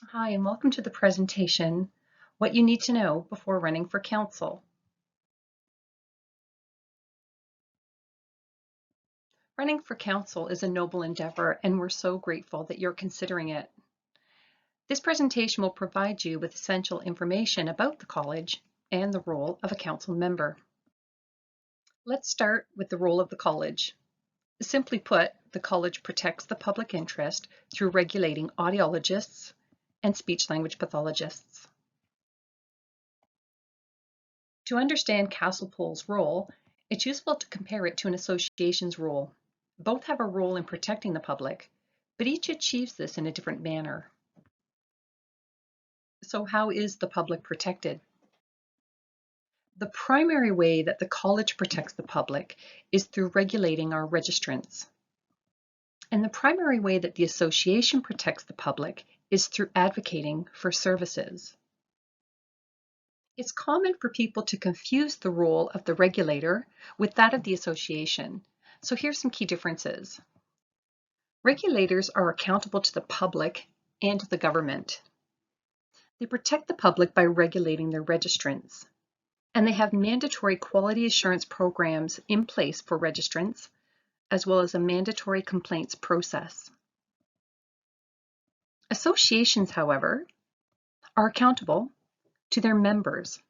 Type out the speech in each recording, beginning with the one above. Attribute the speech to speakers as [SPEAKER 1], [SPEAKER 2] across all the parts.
[SPEAKER 1] Hi, and welcome to the presentation, What You Need to Know Before Running for Council. Running for council is a noble endeavor, and we're so grateful that you're considering it. This presentation will provide you with essential information about the college and the role of a council member. Let's start with the role of the college. Simply put, the college protects the public interest through regulating audiologists and speech-language pathologists. To understand CASLPO's role, it's useful to compare it to an association's role. Both have a role in protecting the public, but each achieves this in a different manner. So how is the public protected? The primary way that the college protects the public is through regulating our registrants. And the primary way that the association protects the public is through advocating for services. It's common for people to confuse the role of the regulator with that of the association. So here's some key differences. Regulators are accountable to the public and the government. They protect the public by regulating their registrants. And they have mandatory quality assurance programs in place for registrants, as well as a mandatory complaints process. Associations, however, are accountable to their members.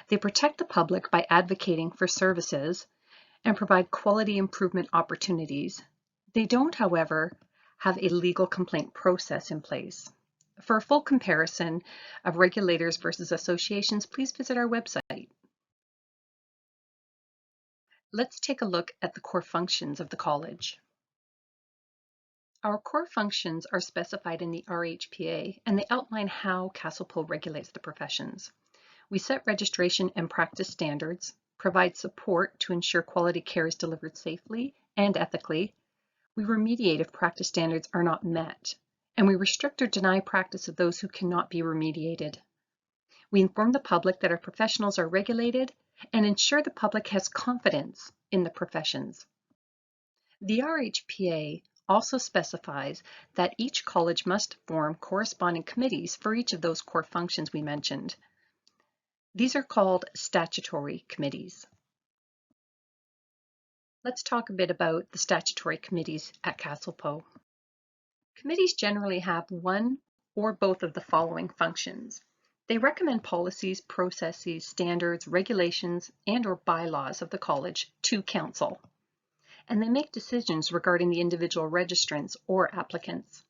[SPEAKER 1] They protect the public by advocating for services and provide quality improvement opportunities. They don't, however, have a legal complaint process in place. For a full comparison of regulators versus associations, please visit our website. Let's take a look at the core functions of the college. Our core functions are specified in the RHPA, and they outline how CASLPO regulates the professions. We set registration and practice standards, provide support to ensure quality care is delivered safely and ethically. We remediate if practice standards are not met, and we restrict or deny practice of those who cannot be remediated. We inform the public that our professionals are regulated and ensure the public has confidence in the professions. The RHPA also specifies that each college must form corresponding committees for each of those core functions we mentioned. These are called statutory committees. Let's talk a bit about the statutory committees at CASLPO. Committees generally have one or both of the following functions. They recommend policies, processes, standards, regulations, and/or bylaws of the college to council. And they make decisions regarding the individual registrants or applicants.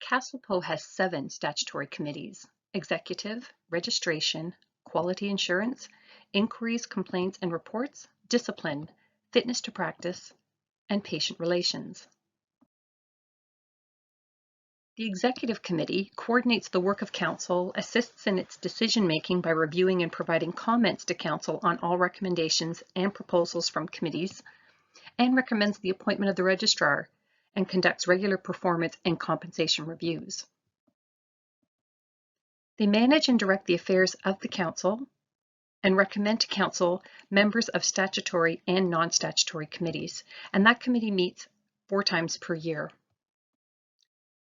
[SPEAKER 1] CASLPO has 7 statutory committees: Executive, Registration, Quality Assurance, Inquiries, Complaints and Reports, Discipline, Fitness to Practice, and Patient Relations. The Executive Committee coordinates the work of Council, assists in its decision-making by reviewing and providing comments to Council on all recommendations and proposals from committees, and recommends the appointment of the registrar and conducts regular performance and compensation reviews. They manage and direct the affairs of the Council and recommend to Council members of statutory and non-statutory committees, and that committee meets 4 times per year.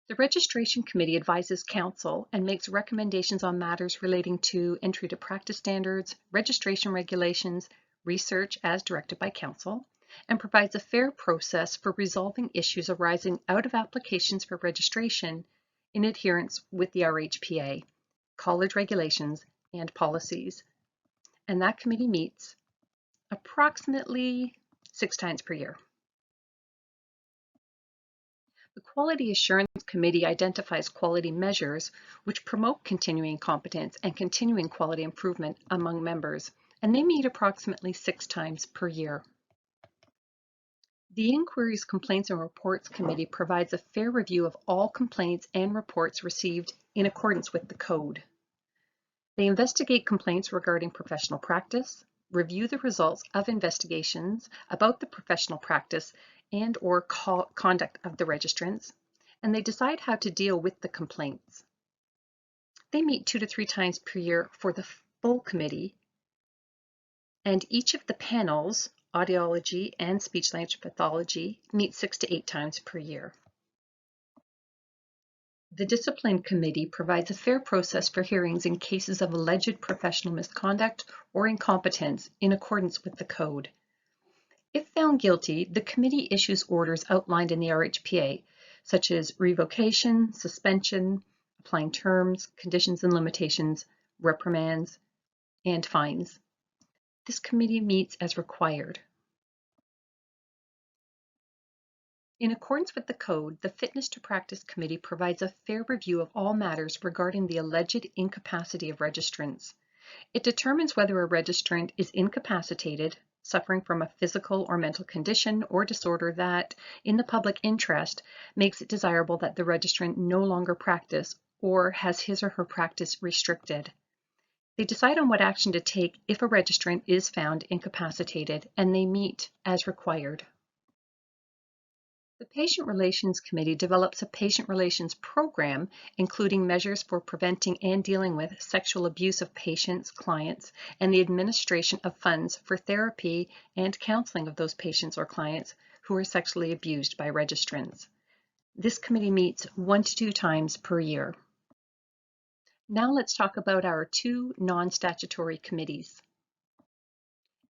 [SPEAKER 1] The Registration Committee advises Council and makes recommendations on matters relating to entry to practice standards, registration regulations, research as directed by Council, and provides a fair process for resolving issues arising out of applications for registration in adherence with the RHPA, college regulations, and policies. And that committee meets approximately 6 times per year. The Quality Assurance Committee identifies quality measures which promote continuing competence and continuing quality improvement among members, and they meet approximately 6 times per year. The Inquiries, Complaints and Reports Committee provides a fair review of all complaints and reports received in accordance with the code. They investigate complaints regarding professional practice, review the results of investigations about the professional practice and/or conduct of the registrants, and they decide how to deal with the complaints. They meet 2 to 3 times per year for the full committee, and each of the panels, audiology and speech-language pathology, meet 6 to 8 times per year. The Discipline Committee provides a fair process for hearings in cases of alleged professional misconduct or incompetence in accordance with the Code. If found guilty, the committee issues orders outlined in the RHPA, such as revocation, suspension, applying terms, conditions and limitations, reprimands, and fines. This committee meets as required. In accordance with the Code, the Fitness to Practice Committee provides a fair review of all matters regarding the alleged incapacity of registrants. It determines whether a registrant is incapacitated, suffering from a physical or mental condition or disorder that, in the public interest, makes it desirable that the registrant no longer practice or has his or her practice restricted. They decide on what action to take if a registrant is found incapacitated, and they meet as required. The Patient Relations Committee develops a patient relations program, including measures for preventing and dealing with sexual abuse of patients, clients, and the administration of funds for therapy and counseling of those patients or clients who are sexually abused by registrants. This committee meets 1 to 2 times per year. Now let's talk about our 2 non-statutory committees.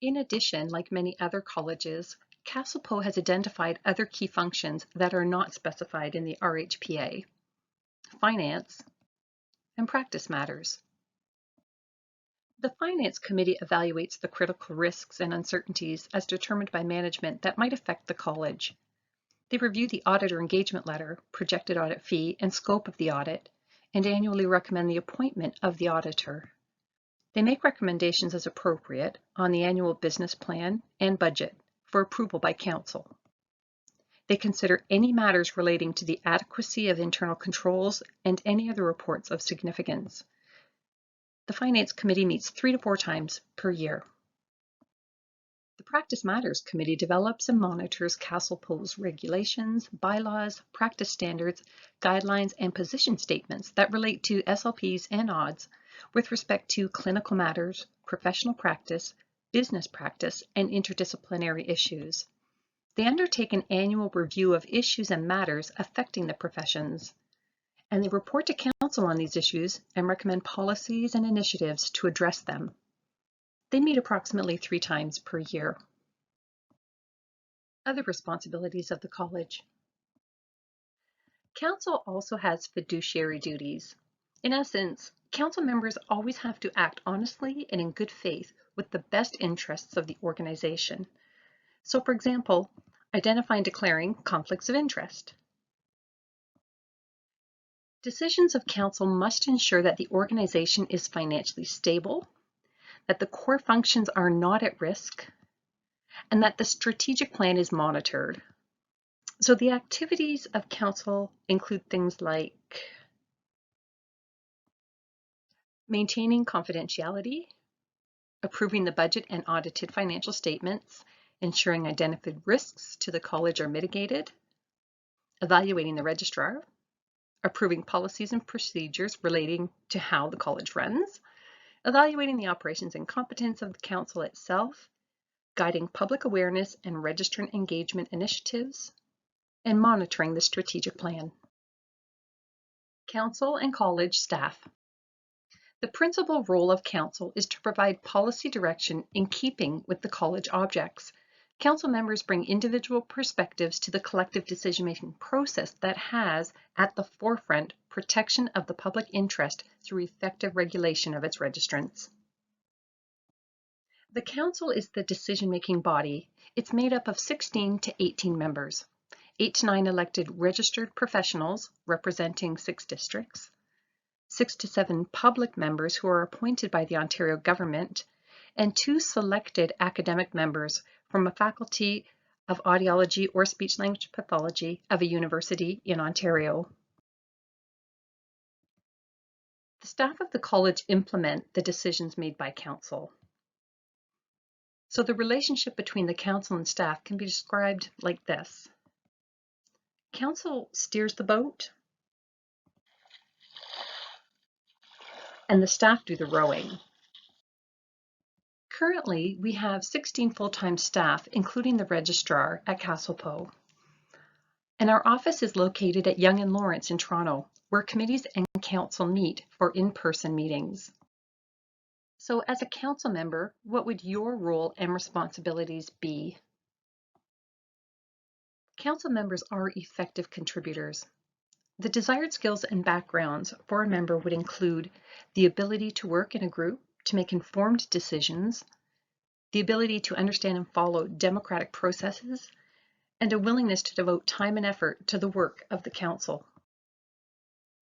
[SPEAKER 1] In addition, like many other colleges, CASLPO has identified other key functions that are not specified in the RHPA: finance and practice matters. The Finance Committee evaluates the critical risks and uncertainties as determined by management that might affect the college. They review the auditor engagement letter, projected audit fee, and scope of the audit, and annually recommend the appointment of the auditor. They make recommendations as appropriate on the annual business plan and budget for approval by Council. They consider any matters relating to the adequacy of internal controls and any other reports of significance. The Finance Committee meets 3 to 4 times per year. The Practice Matters Committee develops and monitors CASLPO's regulations, bylaws, practice standards, guidelines, and position statements that relate to SLPs and ODs with respect to clinical matters, professional practice, business practice, and interdisciplinary issues. They undertake an annual review of issues and matters affecting the professions, and they report to Council on these issues and recommend policies and initiatives to address them. They meet approximately 3 times per year. Other responsibilities of the college. Council also has fiduciary duties. In essence, Council members always have to act honestly and in good faith with the best interests of the organization. So, for example, identify and declaring conflicts of interest. Decisions of Council must ensure that the organization is financially stable, that the core functions are not at risk, and that the strategic plan is monitored. So the activities of Council include things like maintaining confidentiality, approving the budget and audited financial statements, ensuring identified risks to the college are mitigated, evaluating the registrar, approving policies and procedures relating to how the college runs, evaluating the operations and competence of the Council itself, guiding public awareness and registrant engagement initiatives, and monitoring the strategic plan. Council and college staff. The principal role of Council is to provide policy direction in keeping with the college objects. Council members bring individual perspectives to the collective decision-making process that has, at the forefront, protection of the public interest through effective regulation of its registrants. The Council is the decision-making body. It's made up of 16 to 18 members, 8 to 9 elected registered professionals representing 6 districts, 6 to 7 public members who are appointed by the Ontario government, and 2 selected academic members from a faculty of audiology or speech-language pathology of a university in Ontario. The staff of the college implement the decisions made by Council. So the relationship between the Council and staff can be described like this. Council steers the boat, and the staff do the rowing. Currently, we have 16 full-time staff, including the registrar at CASLPO. And our office is located at Yonge and Lawrence in Toronto, where committees and council meet for in-person meetings. So as a council member, what would your role and responsibilities be? Council members are effective contributors. The desired skills and backgrounds for a member would include the ability to work in a group to make informed decisions, the ability to understand and follow democratic processes, and a willingness to devote time and effort to the work of the council.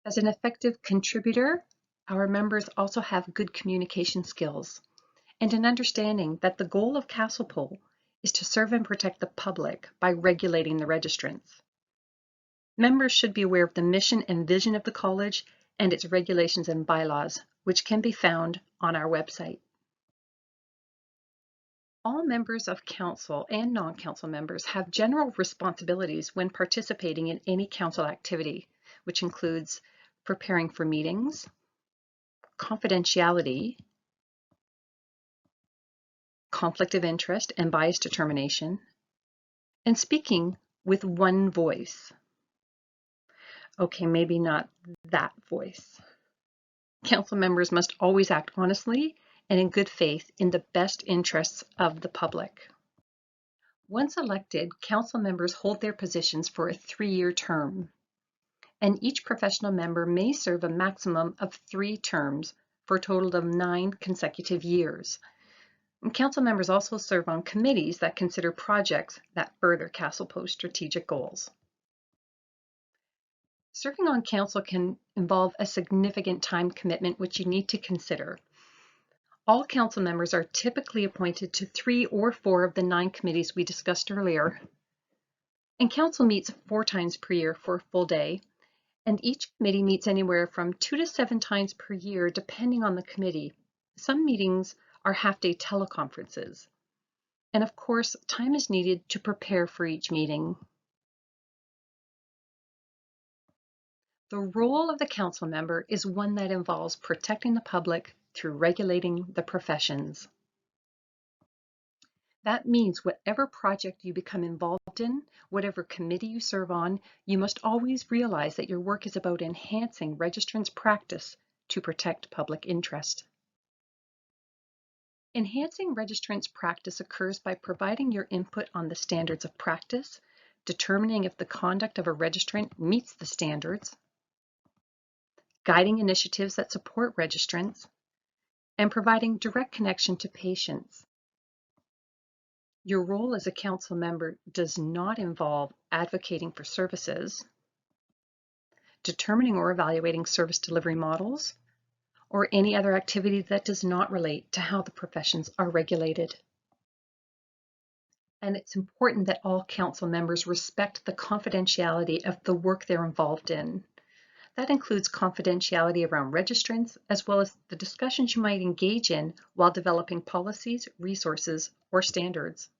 [SPEAKER 1] As an effective contributor, our members also have good communication skills and an understanding that the goal of CASLPO is to serve and protect the public by regulating the registrants. Members should be aware of the mission and vision of the college and its regulations and bylaws, which can be found on our website. All members of council and non-council members have general responsibilities when participating in any council activity, which includes preparing for meetings, confidentiality, conflict of interest and bias determination, and speaking with one voice. Okay, maybe not that voice. Council members must always act honestly and in good faith in the best interests of the public. Once elected, council members hold their positions for a 3-year term, and each professional member may serve a maximum of 3 terms for a total of 9 consecutive years. And council members also serve on committees that consider projects that further CASLPO's strategic goals. Serving on council can involve a significant time commitment, which you need to consider. All council members are typically appointed to 3 or 4 of the 9 committees we discussed earlier. And council meets 4 times per year for a full day, and each committee meets anywhere from 2 to 7 times per year, depending on the committee. Some meetings are half-day teleconferences. And of course, time is needed to prepare for each meeting. The role of the council member is one that involves protecting the public through regulating the professions. That means whatever project you become involved in, whatever committee you serve on, you must always realize that your work is about enhancing registrants' practice to protect public interest. Enhancing registrants' practice occurs by providing your input on the standards of practice, determining if the conduct of a registrant meets the standards, guiding initiatives that support registrants, and providing direct connection to patients. Your role as a council member does not involve advocating for services, determining or evaluating service delivery models, or any other activity that does not relate to how the professions are regulated. And it's important that all council members respect the confidentiality of the work they're involved in. That includes confidentiality around registrants, as well as the discussions you might engage in while developing policies, resources, or standards.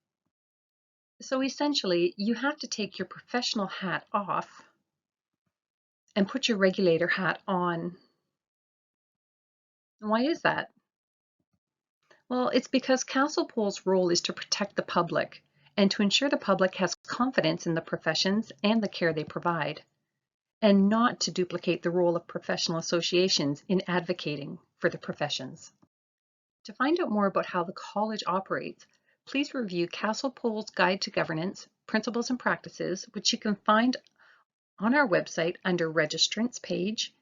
[SPEAKER 1] So essentially, you have to take your professional hat off and put your regulator hat on. Why is that? Well, it's because CASLPO's role is to protect the public and to ensure the public has confidence in the professions and the care they provide, and not to duplicate the role of professional associations in advocating for the professions. To find out more about how the college operates, please review CASLPO's Guide to Governance, Principles and Practices, which you can find on our website under Registrants page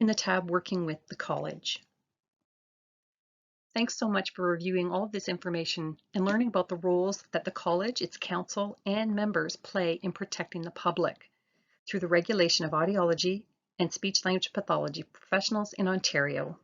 [SPEAKER 1] in the tab Working with the College. Thanks so much for reviewing all of this information and learning about the roles that the college, its council, and members play in protecting the public through the regulation of audiology and speech-language pathology professionals in Ontario.